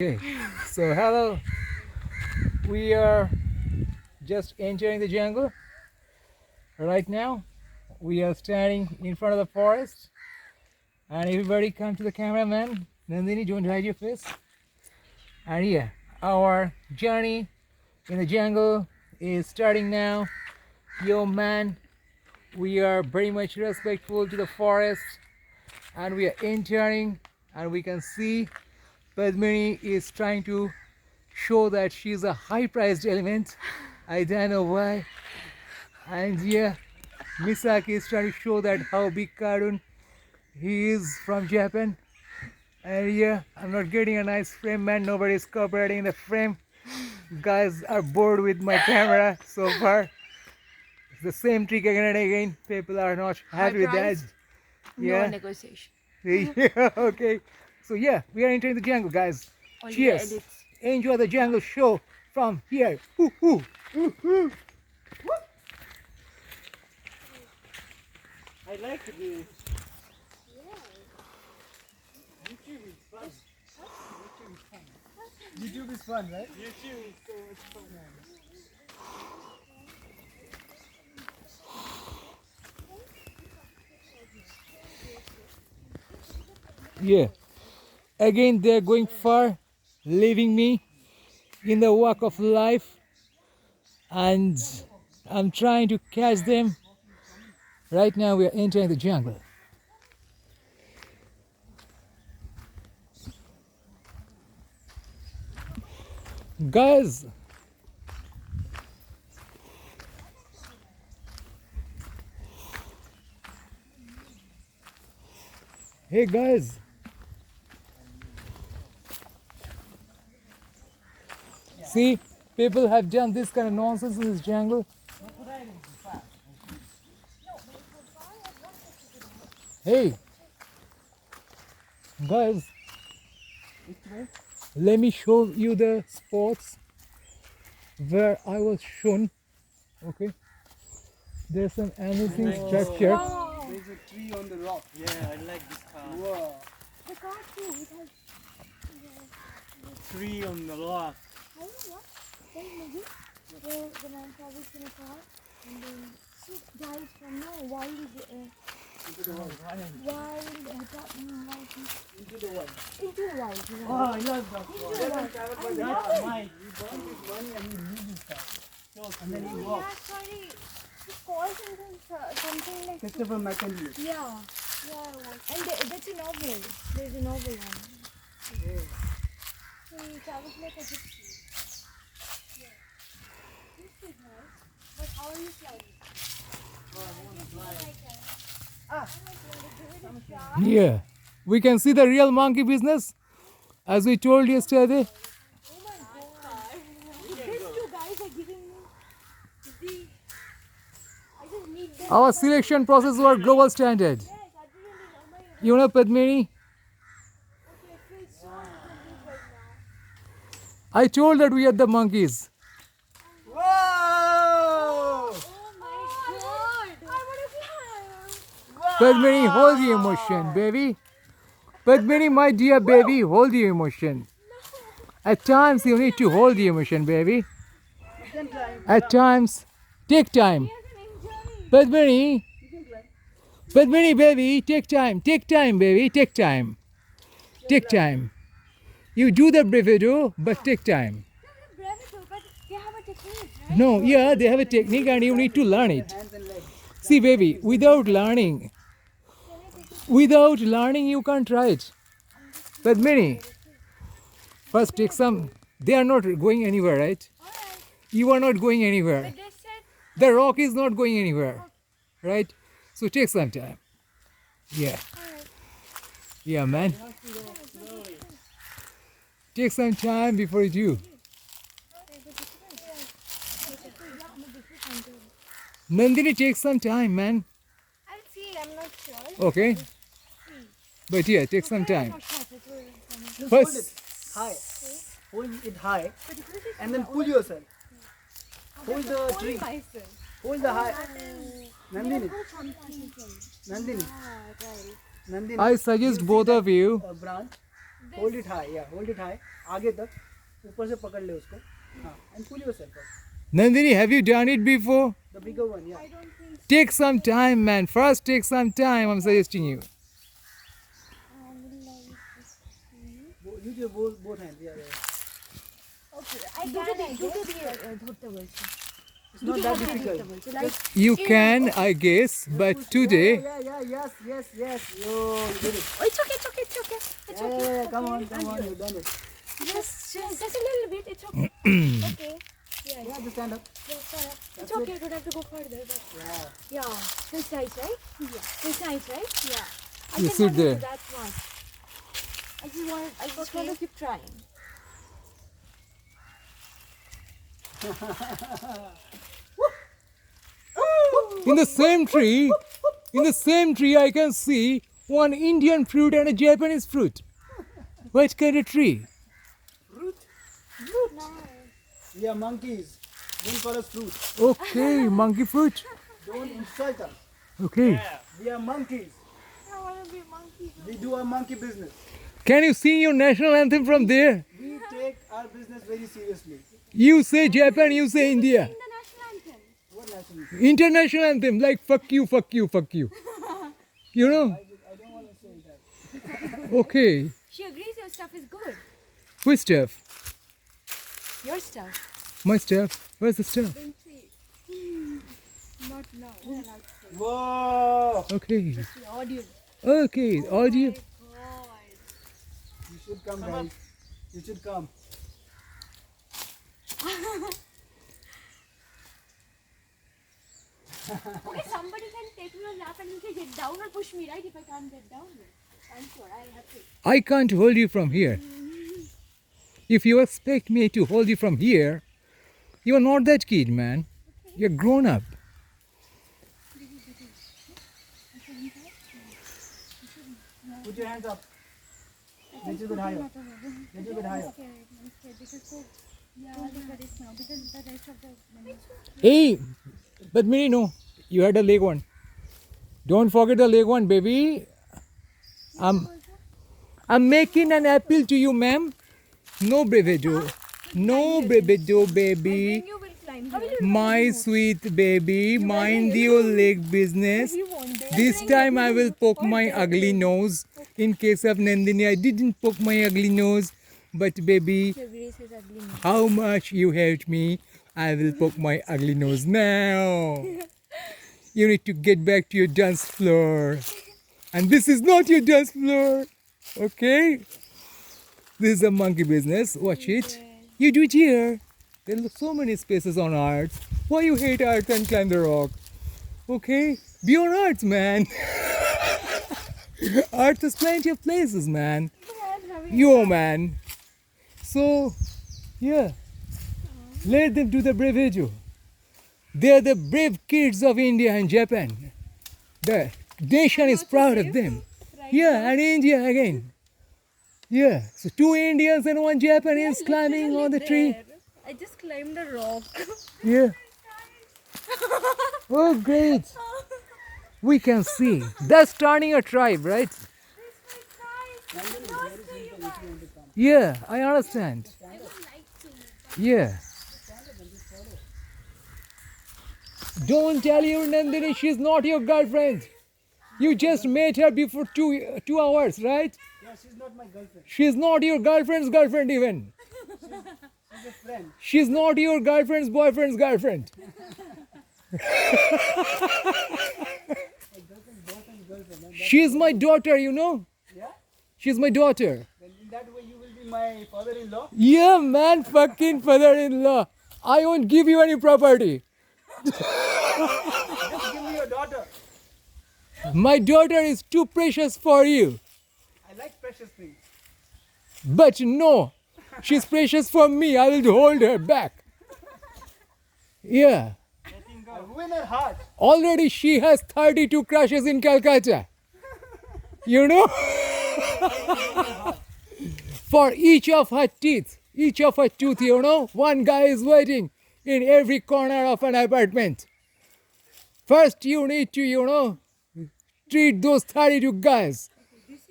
Okay, so hello. We are just entering the jungle right now. We are standing in front of the forest, and everybody come to the cameraman. Nandini, don't hide your face. And yeah, our journey in the jungle is starting now. Yo, man, we are very much respectful to the forest, and we are entering, and we can see Padmini is trying to show that she's a high-priced element. I don't know why. And yeah, Misaki is trying to show that how big cartoon he is from Japan. And yeah, I'm not getting a nice frame, man. Nobody's cooperating in the frame. Guys are bored with my camera so far. It's the same trick again and again. People are not happy with that. No negotiation. Yeah, okay. So yeah, we are entering the jungle, guys. Only Cheers. edits. Enjoy the jungle show from here. Ooh, ooh, ooh, ooh. I like to do. YouTube is fun. YouTube is fun, right? YouTube is so much fun, man. Yeah. Again, they're going far, leaving me in the walk of life, and I'm trying to catch them. Right now, we are entering the jungle. Guys, hey guys, see, people have done this kind of nonsense in this jungle. Hey, guys, let me show you the spots where I was shown. Okay, there's some amazing structure. There's a tree on the rock. Yeah, I like this car. Wow. The car too, it has Tree on the rock. I don't know what. There's maybe where the man travels in a car and then six guys from no wild Into the wild. into the wild. Into the wild. Oh, I love that one. That's mine. He burned his money and he leaves his car. So And then he Yeah, walks. sorry. It calls something like Christopher McKinley. yeah. And that's a novel. There's a novel one. So he travels like a gypsy. Yeah. This is nice. But how are you sliding? Yeah, we can see the real monkey business, as we told yesterday. Oh my god. These two guys are giving me the. I just need them. Our selection process was global standard. Yes, I didn't know my. You know, Padmini, Okay, I feel so uncomfortable right now. I told that we are the monkeys. Whoa! Oh my god. I want to climb. Padmini, hold the emotion, baby. Padmini, my dear baby, hold the emotion. At times, you need to hold the emotion, baby. You can climb. At times, take time. Yes, I'm enjoying. Padmini, You can climb. Padmini, baby, take time. Take time, baby, take time. Take time. You do the bravado, but take time. Bravo, but they have a technique, right? No, yeah, they have a technique and you need to learn it. Hands and legs. See, baby, without learning, you can't try it. Padmini, first take some. They are not going anywhere, right? Alright. You are not going anywhere. But they said. The rock is not going anywhere, right? So take some time. Yeah. Yeah, man. Take some time before you do. Nandini, take some time, man. I'll see, I'm not sure. Okay. But yeah, take some time. Just hold it First, high. Hold it high. And then pull yourself. Hold the tree. Hold the high. Nandini. Nandini. Nandini. I suggest both of you A branch. Hold it high, yeah, hold it high. आगे तक, ऊपर से पकड़ ले उसको. हाँ, and pull yourself up. Nandini, have you done it before? The bigger one, yeah. I don't think so. Take some time, man. First, take some time. I'm suggesting you. You do both hands, yeah, yeah. Okay, I can. It's not that difficult. You can, I guess, but today. Yeah, yes. Yo, you did it. Oh, it's okay. Yeah, come on, you've done it. Just a little bit. It's okay. Okay. Yeah, just stand up. It's okay. You don't have to go further. But Yeah. this size, right? Yeah. This size, right? Yeah. I You can sit not do there. that much. I just want to keep trying. In the same tree, I can see one Indian fruit and a Japanese fruit. What kind of tree? Fruit? Nice. We are monkeys. Don't call us fruit. Okay, monkey fruit. Don't insult us. Okay. We are monkeys. I want to be a monkey. We do our monkey business. Can you sing your national anthem from there? We take our business very seriously. You say Japan, you say India. Sing the national anthem. What national? International anthem like fuck you. You know? I don't want to say that. Okay. She agrees your stuff is good. Which stuff? Your stuff. My stuff. Where's the stuff? Don't see. Not now. We're allowed to say. Whoa! Okay. The audio. Okay. Audio. God. You should come, guys. You should come. Okay, somebody can take me on lap and you can get down or push me, right? If I can't get down, I'm sure I have to. I can't hold you from here. If you expect me to hold you from here, you are not that kid, man. You're grown up. Put your hands up. Little bit higher. Little bit higher. Hey, but Miri, no, you had a leg one. Don't forget the leg one, baby. I'm making an appeal to you, ma'am. No bravado. No bravado, baby. You will climb. How will you My sweet baby, mind your leg business. This time I will poke my ugly nose. In case of Nandini, I didn't poke my ugly nose. But baby, how much you hate me, I will poke my ugly nose now. You need to get back to your dance floor. And this is not your dance floor. Okay? This is a monkey business. Watch it. You do it here. There are so many spaces on Earth. Why you hate Earth and climb the rock? Okay? Be on Earth, man. Earth has plenty of places, man. Yo, man. So, yeah. Let them do the bravado. They're the brave kids of India and Japan. The nation is proud of them. Yeah, and India again. Yeah, so 2 Indians and 1 Japanese climbing on the tree. I just climbed a rock. Yeah. Oh, great. We can see. That's turning a tribe, right? Yeah, I understand. Yeah. Don't tell your Nandini she's not your girlfriend. You just met her before 2 hours, right? Yeah, she's not my girlfriend. She's not your girlfriend's girlfriend even. She's a friend. She's not your girlfriend's boyfriend's girlfriend. She's my daughter, you know? Yeah? She's my daughter. Then in that way you will be my father-in-law. Yeah, man, fucking father-in-law. I won't give you any property. Just give me your daughter. My daughter is too precious for you. I like precious things. But no, she's precious for me. I will hold her back. Yeah. I win her heart. Already she has 32 crushes in Calcutta. You know? For each of her teeth, each of her tooth, you know, one guy is waiting in every corner of an apartment. First you need to, you know, treat those 32 guys.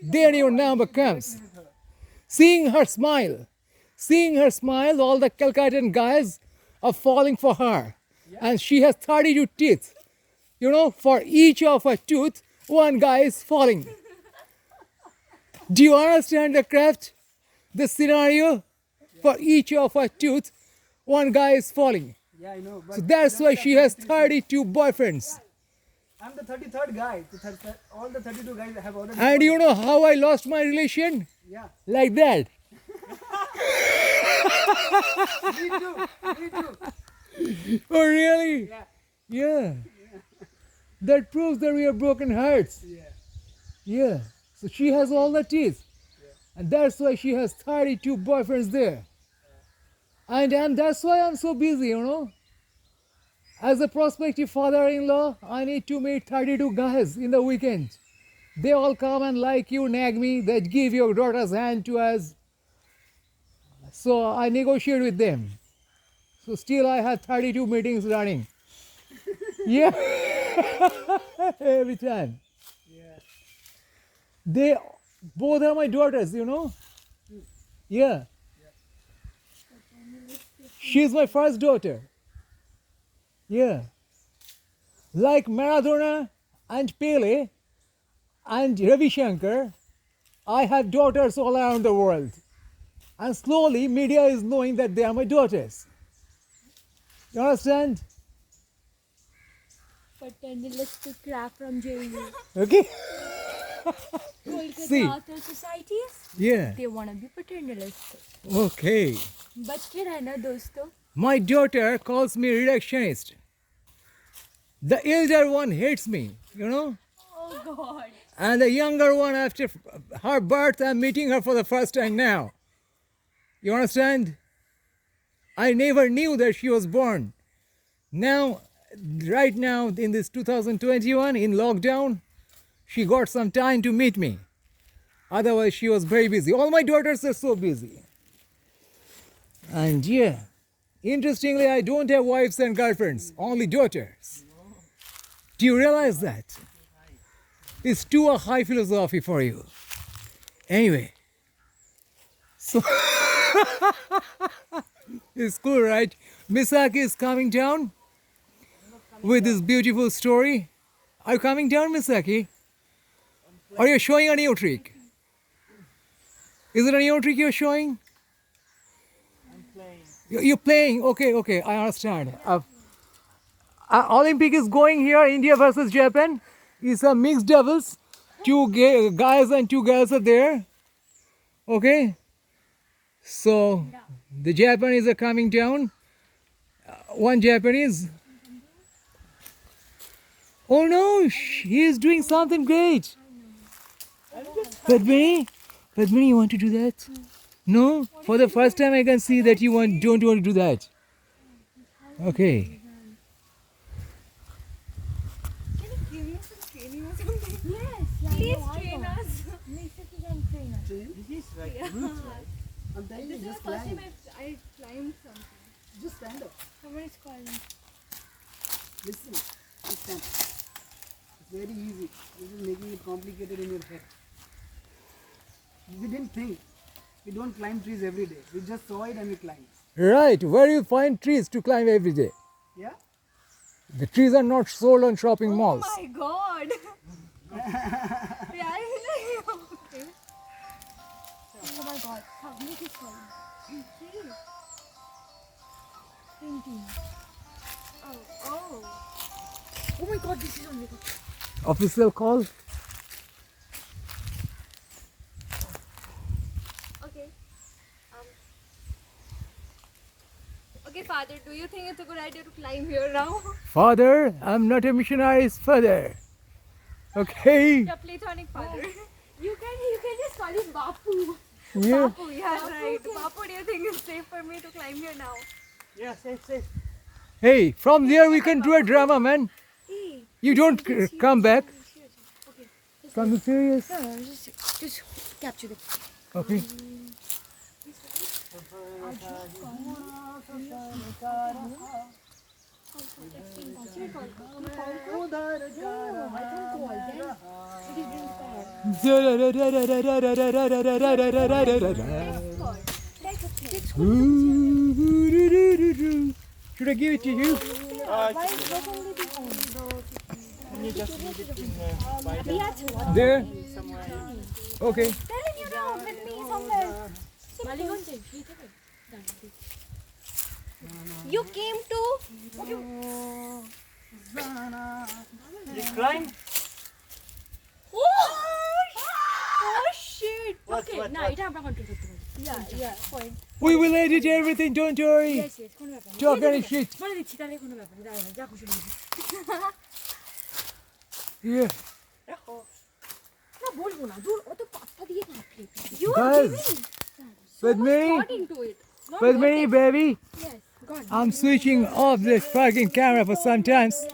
Then your number comes. Seeing her smile, all the Calcuttan guys are falling for her. And she has 32 teeth. You know, for each of her tooth, one guy is falling. Do you understand the craft? The scenario? For each of her tooth, one guy is falling. Yeah, I know. But So that's why she has 32 boyfriends. I'm the 33rd guy. All the 32 guys have already. And you know how I lost my relation? Yeah. Like that. Me too. Me too. Oh, really? Yeah. Yeah. That proves that we are broken hearts. Yeah. Yeah. So she has all the teeth. And that's why she has 32 boyfriends there. And that's why I'm so busy, you know. As a prospective father-in-law, I need to meet 32 guys in the weekend. They all come and like you, nag me, that give your daughter's hand to us. So I negotiate with them. So still I have 32 meetings running. Yeah. Every time. Yeah. They both are my daughters, you know. Yeah. She's my first daughter. Yeah. Like Maradona and Pele and Ravi Shankar, I have daughters all around the world. And slowly media is knowing that they are my daughters. You understand? Paternalistic crap from JU. Okay? See. Kolkata other societies, Yeah. they want to be paternalistic. Okay. बच के रहना दोस्तों. My daughter calls me reductionist. The elder one hates me, you know? Oh God. And the younger one, after her birth, I'm meeting her for the first time now. You understand? I never knew that she was born. Now, right now, in this 2021, in lockdown, she got some time to meet me. Otherwise, she was very busy. All my daughters are so busy. And yeah, interestingly, I don't have wives and girlfriends, only daughters. Do you realize that? It's too a high philosophy for you. Anyway, so it's cool, right? Misaki is coming down with this beautiful story. Are you coming down, Misaki? Are you showing a new trick? Is it a new trick you're showing? I'm playing. You're playing? Okay, I understand. Olympic is going here, India versus Japan. It's a mixed doubles. Two guys and two girls are there. Okay? So, the Japanese are coming down. One Japanese. Oh no, he is doing something great. Padmini, you want to do that? No? For the first time I can see that you don't want to do that. Okay. Can you give me some training or something? Yes. Please train us. Misaki can train us. This is right. Roots, right? I'm telling you, This is just the first climb. time I climbed something. Just stand up. Someone is calling. Listen. Just stand. It's very easy. This is making it complicated in your head. We didn't think. We don't climb trees every day. We just saw it and we climbed. Right, where you find trees to climb every day? Yeah? The trees are not sold on shopping malls. Oh my God. Yeah, okay. Oh my God. Public is calling. Please. Painting. Oh. Oh my God, this is only. Official call? Okay. Okay, Father, do you think it's a good idea to climb here now? Father, I'm not a missionary's father. Okay? Yeah, platonic father. You can just call him Bapu. Yeah. Bapu, yeah, right. Bapu, do you think it's safe for me to climb here now? Yeah, safe. Hey, from there we can do a drama, man. Hey. You don't come back. Okay. Come serious. No, just capture it. Okay. उधर Should I give it to you? You just need it in by There? Okay. Telling you now, with me somewhere. You came to. You climb? Oh shit! What? Yeah, fine. We will edit everything, don't worry. Talk any shit. Yeah. You are Buzz. giving With me? thought into it. Not With worth me, it. baby. Yes, God. I'm switching off this fucking camera for some times.